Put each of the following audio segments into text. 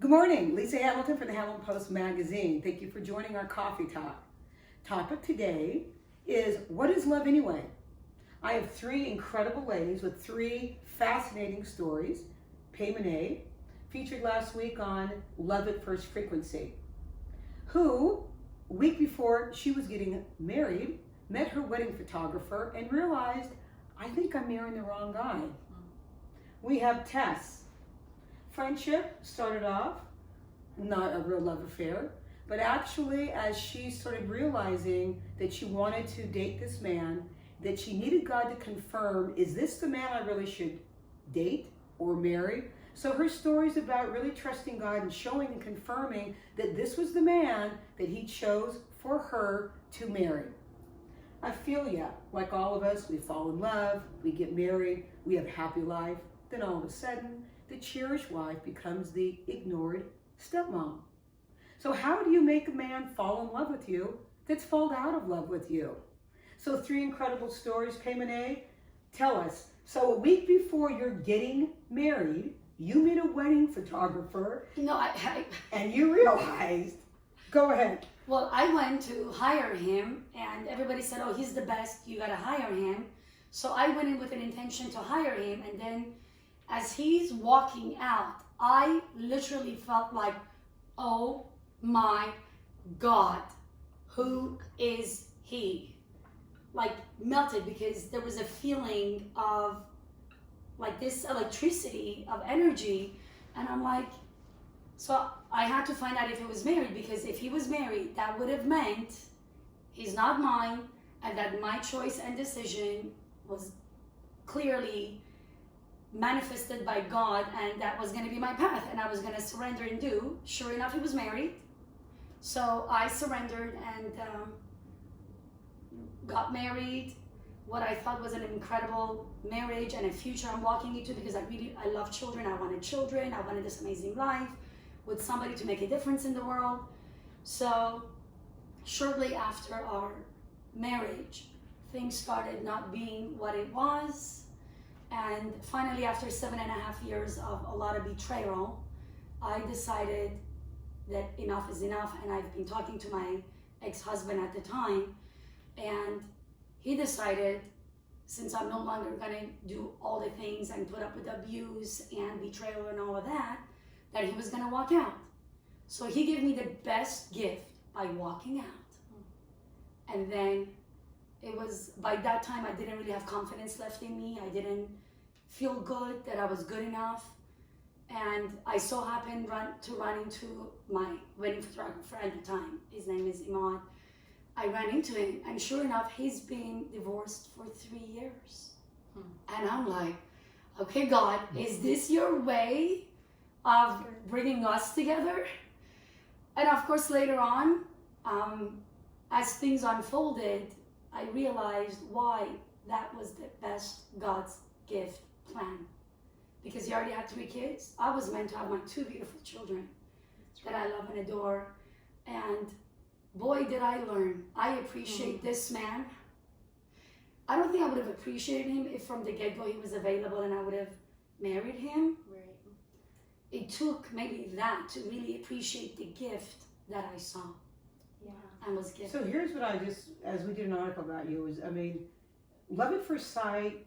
Good morning, Lisa Hamilton from the Hamilton Post Magazine. Thank you for joining our coffee talk. Topic today is, what is love anyway? I have three incredible ladies with three fascinating stories. Pay Monet, featured last week on Love at First Frequency, who, a week before she was getting married, met her wedding photographer and realized, I think I'm marrying the wrong guy. We have Tess. Friendship started off, not a real love affair, but actually as she started realizing that she wanted to date this man, that she needed God to confirm, is this the man I really should date or marry? So her story is about really trusting God and showing and confirming that this was the man that he chose for her to marry. Ophelia, like all of us, we fall in love, we get married, we have a happy life, then all of a sudden, the cherished wife becomes the ignored stepmom. So how do you make a man fall in love with you that's fallen out of love with you? So three incredible stories. Pay Monet, tell us. So a week before you're getting married, you meet a wedding photographer. And you realized, go ahead. Well, I went to hire him and everybody said, oh, he's the best, you gotta hire him. So I went in with an intention to hire him, and then as he's walking out, I literally felt like, oh my God, who is he? Like melted, because there was a feeling of like this electricity of energy. And I'm like, so I had to find out if he was married, because if he was married, that would have meant he's not mine, and that my choice and decision was clearly manifested by God, and that was going to be my path, and I was going to surrender and do. Sure enough, he was married. So I surrendered and got married. What I thought was an incredible marriage and a future I'm walking into, because I love children. I wanted children. I wanted this amazing life with somebody to make a difference in the world. So shortly after our marriage, things started not being what it was. And finally, after 7.5 years of a lot of betrayal, I decided that enough is enough. And I've been talking to my ex-husband at the time, and he decided, since I'm no longer gonna do all the things and put up with abuse and betrayal and all of that, that he was gonna walk out. So he gave me the best gift by walking out. And then it was, by that time, I didn't really have confidence left in me. I didn't feel good that I was good enough. And I so happened to run into my wedding photographer at the time. His name is Imad. I ran into him, and sure enough, he's been divorced for 3 years. And I'm like, okay, God, is this your way of bringing us together? And of course, later on, as things unfolded, I realized why that was the best God's gift plan. Because he already had 3 kids. I was meant to have my 2 beautiful children that I love and adore. And boy, did I learn. I appreciate this man. I don't think I would have appreciated him if from the get-go he was available and I would have married him. Right. It took maybe that to really appreciate the gift that I saw. Yeah. And was given. So here's what as we did an article about you, love at first sight,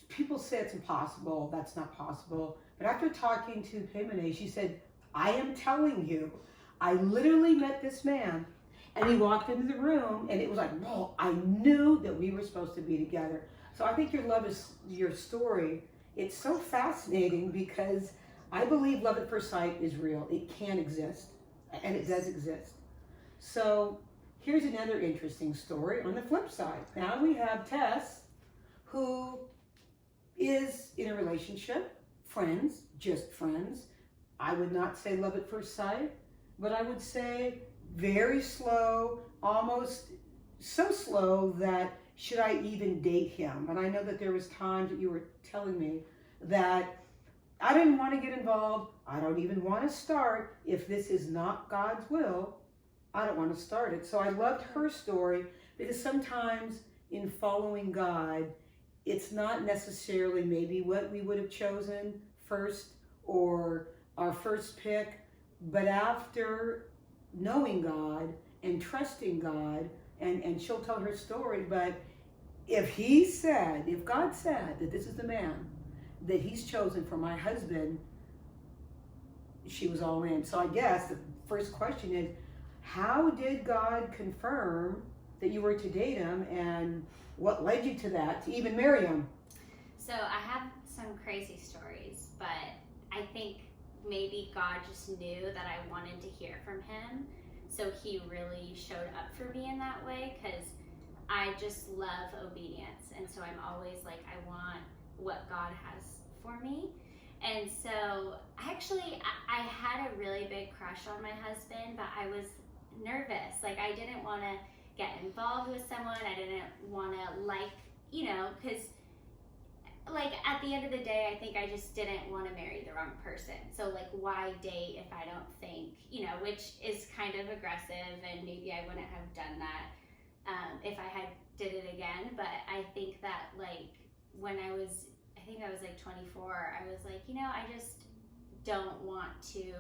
people say it's impossible, that's not possible. But after talking to Pay Monet, she said, I am telling you, I literally met this man, and he walked into the room, and it was like, whoa, I knew that we were supposed to be together. So I think your story, it's so fascinating, because I believe love at first sight is real. It can exist, and it does exist. So here's another interesting story on the flip side. Now we have Tess, who is in a relationship, friends, just friends. I would not say love at first sight, but I would say very slow, almost so slow that should I even date him? And I know that there was times that you were telling me that I didn't want to get involved. I don't even want to start. If this is not God's will, I don't want to start it. So I loved her story, because sometimes in following God, it's not necessarily maybe what we would have chosen first or our first pick, But after knowing God and trusting God, and she'll tell her story, but if God said that this is the man that he's chosen for my husband, she was all in. So I guess the first question is, how did God confirm that you were to date him, and what led you to that, to even marry him? So I have some crazy stories, but I think maybe God just knew that I wanted to hear from him. So he really showed up for me in that way, because I just love obedience. And so I'm always like, I want what God has for me. And so actually, I had a really big crush on my husband, but I was nervous. Like, I didn't want to get involved with someone. I didn't want to, because like at the end of the day, I think I just didn't want to marry the wrong person. So like, why date if I don't think, which is kind of aggressive, and maybe I wouldn't have done that if I had did it again. But I think that like when I was like 24, I was like, I just don't want to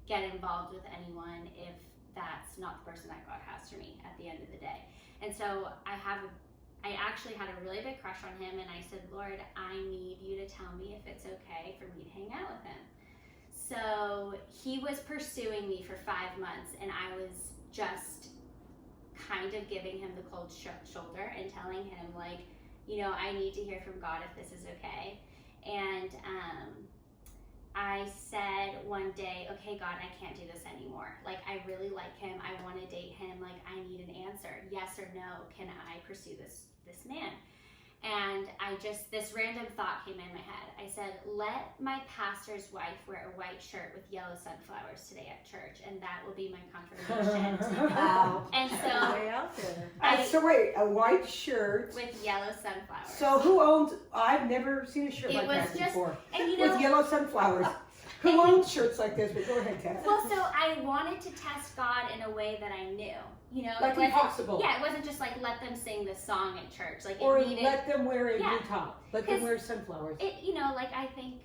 get involved with anyone if that's not the person that God has for me at the end of the day. And so I actually had a really big crush on him, and I said, Lord, I need you to tell me if it's okay for me to hang out with him. So he was pursuing me for 5 months, and I was just kind of giving him the cold shoulder and telling him like, I need to hear from God if this is okay. And I said one day, okay, God, I can't do this anymore. Like, I really like him. I want to date him. Like, I need an answer. Yes or no, can I pursue this man? And this random thought came in my head. I said, let my pastor's wife wear a white shirt with yellow sunflowers today at church, and that will be my confirmation. Wow. And so, Way out there. So wait, a white shirt with yellow sunflowers. So who owns? I've never seen a shirt It like was that just- before. and With yellow sunflowers. Who owns shirts like this? But go ahead, Kat. Well, so I wanted to test God in a way that I knew. Like it wasn't, impossible. Yeah, it wasn't just like let them sing this song at church. Like Or it needed, let them wear a Yeah. new top. Let them wear sunflowers. it. Like I think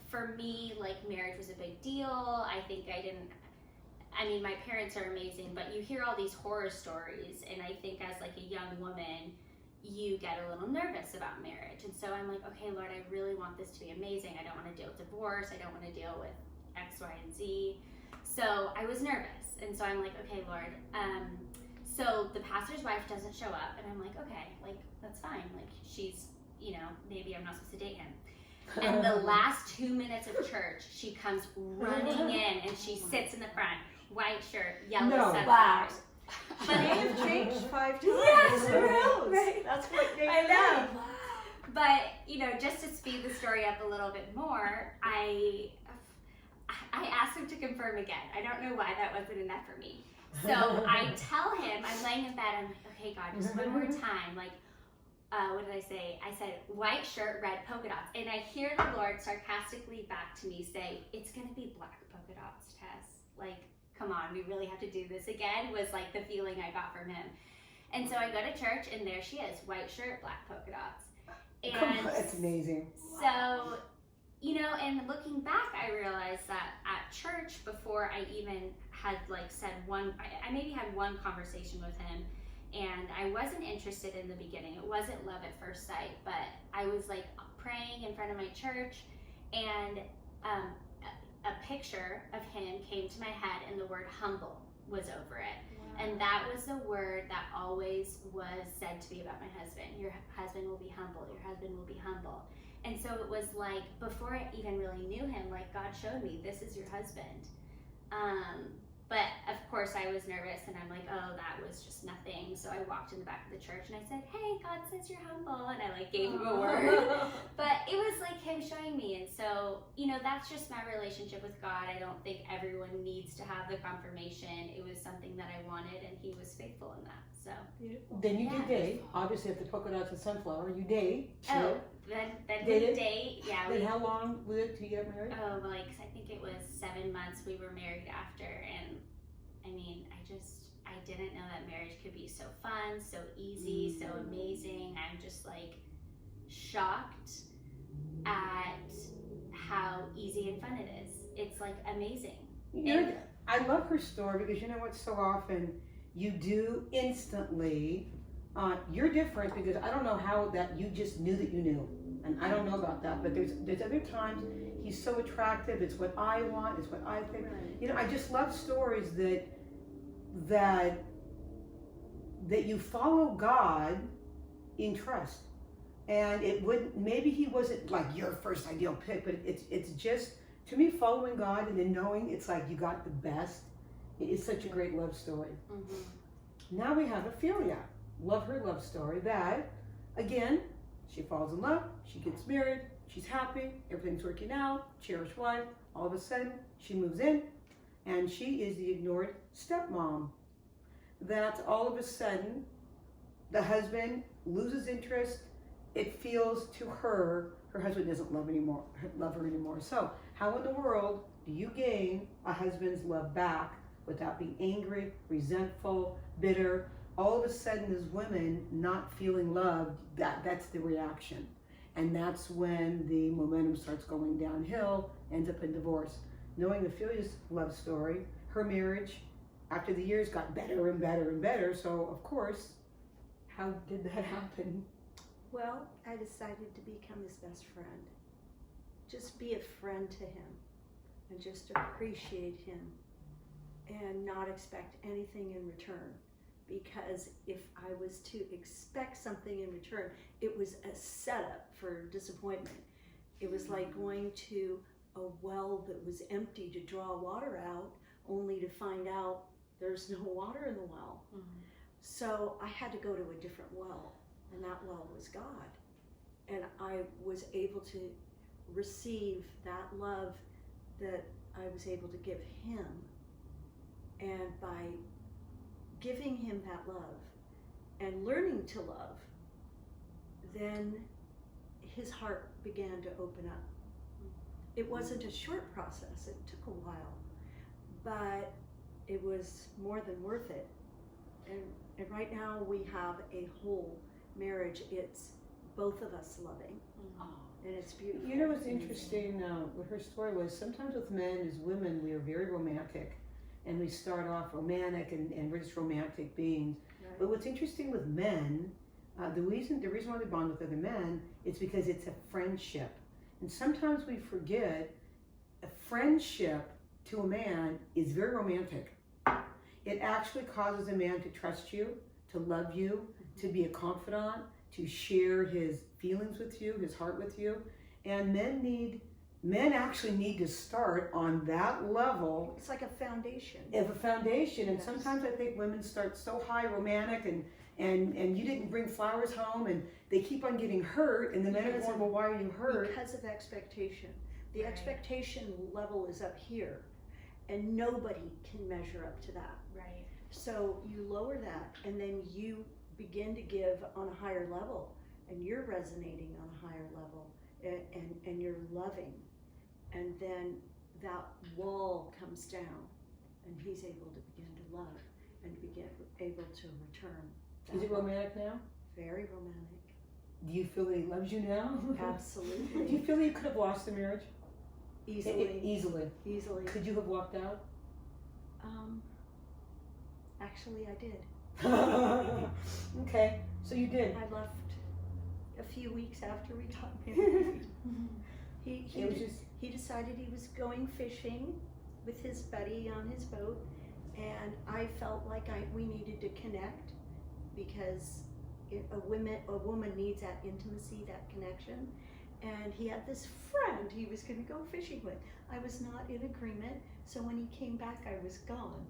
for me, like marriage was a big deal. I think I mean, my parents are amazing, but you hear all these horror stories, and I think as like a young woman, you get a little nervous about marriage. And so I'm like, okay, Lord, I really want this to be amazing. I don't want to deal with divorce. I don't want to deal with X, Y, and Z. So I was nervous. And so I'm like, okay, Lord. So the pastor's wife doesn't show up, and I'm like, okay, like, that's fine. Like, she's, maybe I'm not supposed to date him. And the last 2 minutes of church, she comes running in, and she sits in the front, white shirt, yellow sunflowers. But They've changed 5 times. Yes, Who knows? right. That's what they I know. But, just to speed the story up a little bit more, I asked him to confirm again. I don't know why that wasn't enough for me. So I tell him, I'm laying in bed, I'm like, okay, God, just one more time. Like, what did I say? I said, white shirt, red polka dots. And I hear the Lord sarcastically back to me say, it's going to be black polka dots, Tess. Like, come on, we really have to do this again, was like the feeling I got from him. And so I go to church, and there she is, white shirt, black polka dots. And Come on, that's amazing. so, and looking back, I realized that at church, before I even had said I maybe had one conversation with him, and I wasn't interested in the beginning. It wasn't love at first sight, but I was praying in front of my church, and a picture of him came to my head, and the word humble was over it. And that was the word that always was said to me about my husband. Your husband will be humble. Your husband will be humble. And so it was before I even really knew him, God showed me, this is your husband. But of course I was nervous, and I'm like, oh, that was just nothing. So I walked in the back of the church, and I said, hey, God says you're humble. And I gave him a word. But it was him showing me. And so, that's just my relationship with God. I don't think everyone needs to have the confirmation. It was something that I wanted, and he was faithful in that. So Then you did date. Obviously, if the polka dots and sunflower, you date. oh, then Did we it? date. Yeah, Then how long was it to get married? I think it was 7 months we were married after. And I mean, I didn't know that marriage could be so fun, so easy, so amazing. I'm just shocked at how easy and fun it is. It's amazing. I love her story because you know what? So often you do instantly. You're different because I don't know how that you just knew that you knew, and I don't know about that. But there's other times he's so attractive. It's what I want. It's what I think. Right. You know, I just love stories that you follow God in trust. And it would maybe he wasn't like your first ideal pick, but it's just to me following God and then knowing it's like you got the best. It's such a great love story. Mm-hmm. Now we have Ophelia. Love her love story. That again, she falls in love. She gets married. She's happy. Everything's working out. Cherished wife. All of a sudden, she moves in, and she is the ignored stepmom. That all of a sudden, the husband loses interest. It feels to her husband doesn't love her anymore. So how in the world do you gain a husband's love back without being angry, resentful, bitter? All of a sudden as women not feeling loved, that's the reaction. And that's when the momentum starts going downhill, ends up in divorce. Knowing Ophelia's love story, her marriage after the years got better and better and better. So of course, how did that happen? Well, I decided to become his best friend. Just be a friend to him and just appreciate him and not expect anything in return. Because if I was to expect something in return, it was a setup for disappointment. It was like going to a well that was empty to draw water out, only to find out there's no water in the well. Mm-hmm. So I had to go to a different well. And that well was God. And I was able to receive that love that I was able to give him. And by giving him that love and learning to love, then his heart began to open up. It wasn't a short process, it took a while, but it was more than worth it. And right now we have a whole marriage. It's both of us loving, and it's beautiful. You know what's interesting with her story was sometimes with men as women we are very romantic, and we start off romantic and we're just romantic beings. Right. But what's interesting with men, the reason why they bond with other men, it's because it's a friendship. And sometimes we forget a friendship to a man is very romantic. It actually causes a man to trust you, to love you, to be a confidant, to share his feelings with you, his heart with you. And men actually need to start on that level. It's like a foundation. Of a foundation. And Yes. sometimes I think women start so high romantic and you didn't bring flowers home and they keep on getting hurt and the men are Because going, of- well, why are you hurt? Because of expectation. The Right. expectation level is up here, and nobody can measure up to that. Right. So you lower that, and then you begin to give on a higher level, and you're resonating on a higher level, and you're loving, and then that wall comes down, and he's able to begin to love and able to return. that Is it love. romantic now? Very romantic. Do you feel that he loves you now? Do you Absolutely. feel that you could have lost the marriage? Easily. Easily. Could you have walked out? Actually, I did. Okay, so you did. I left a few weeks after we got married. It was just He decided he was going fishing with his buddy on his boat, and I felt like we needed to connect because a woman needs that intimacy, that connection. And he had this friend he was going to go fishing with. I was not in agreement, so when he came back, I was gone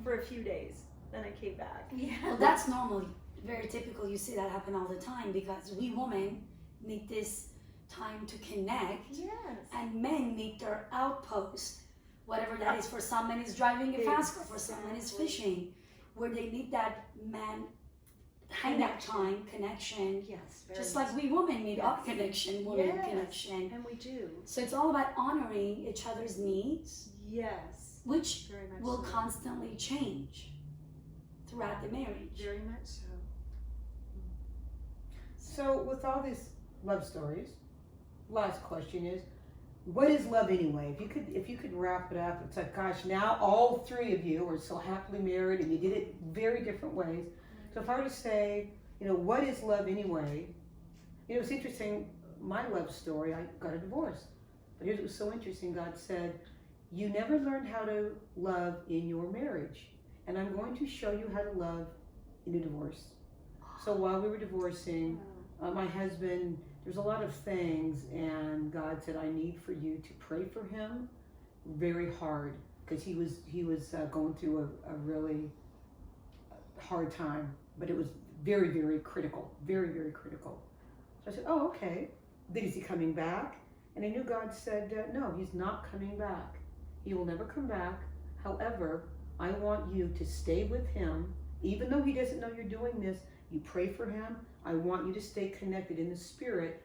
for a few days. Then I came back. Well, that's normal, very typical. You see that happen all the time because we women need this time to connect, Yes. and men need their outpost, whatever that is. For some men, it's driving a fast car. For some men, it's fishing, where they need that man hangout time, connection. Yes. Very Just much. like we women need our Yes. connection, women Yes. connection. And we do. So it's all about honoring each other's needs, Yes. which Very much will so. constantly change throughout the marriage. Very much so. So with all these love stories, last question is, what is love anyway? If you could wrap it up, it's like, gosh, now all three of you are so happily married and you did it very different ways. So if I were to say, what is love anyway? It's interesting, my love story, I got a divorce. But here's what was so interesting. God said, you never learned how to love in your marriage. And I'm going to show you how to love in a divorce. So while we were divorcing, my husband, there's a lot of things, and God said, I need for you to pray for him very hard, because he was going through a really hard time, but it was very, very critical, very, very critical. So I said, oh, okay. Then is he coming back? And I knew God said, no, he's not coming back. He will never come back. However, I want you to stay with him, even though he doesn't know you're doing this. You pray for him. I want you to stay connected in the spirit.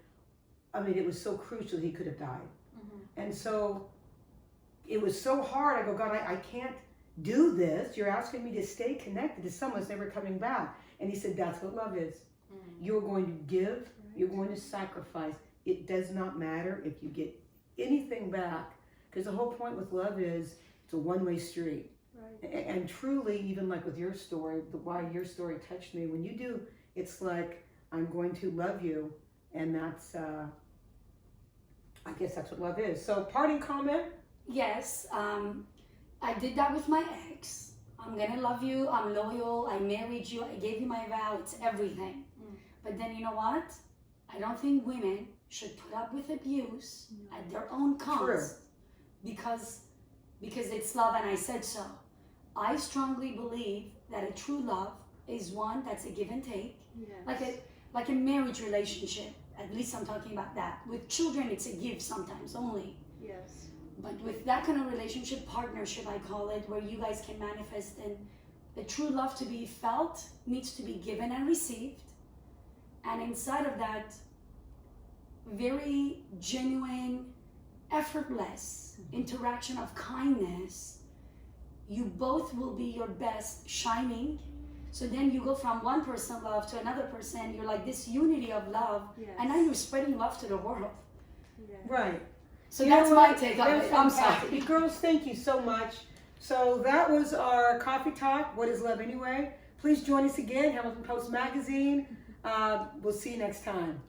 I mean, it was so crucial, he could have died. Mm-hmm. And so it was so hard. I go, God, I can't do this. You're asking me to stay connected to someone that's never coming back. And he said, that's what love is. Mm-hmm. You're going to give. You're going to sacrifice. It does not matter if you get anything back, because the whole point with love is it's a one-way street. Right. And truly, even like with your story, why your story touched me, when you do, it's like, I'm going to love you. And that's, I guess that's what love is. So parting comment? Yes, I did that with my ex. I'm gonna love you, I'm loyal, I married you, I gave you my vow, it's everything. But then you know what? I don't think women should put up with abuse at their own cost because it's love and I said so. I strongly believe that a true love is one that's a give and take. Yes. Like a marriage relationship, at least I'm talking about that. With children, it's a give sometimes only. Yes. But with that kind of relationship, partnership, I call it, where you guys can manifest, and the true love to be felt needs to be given and received. And inside of that, very genuine, effortless interaction of kindness, you both will be your best shining. So then you go from one person love to another person. You're like this unity of love. Yes. And now you're spreading love to the world. Yes. Right. So that's my take on it. I'm sorry. You girls, thank you so much. So that was our coffee talk. What is love anyway? Please join us again, Hamilton Post Magazine. We'll see you next time.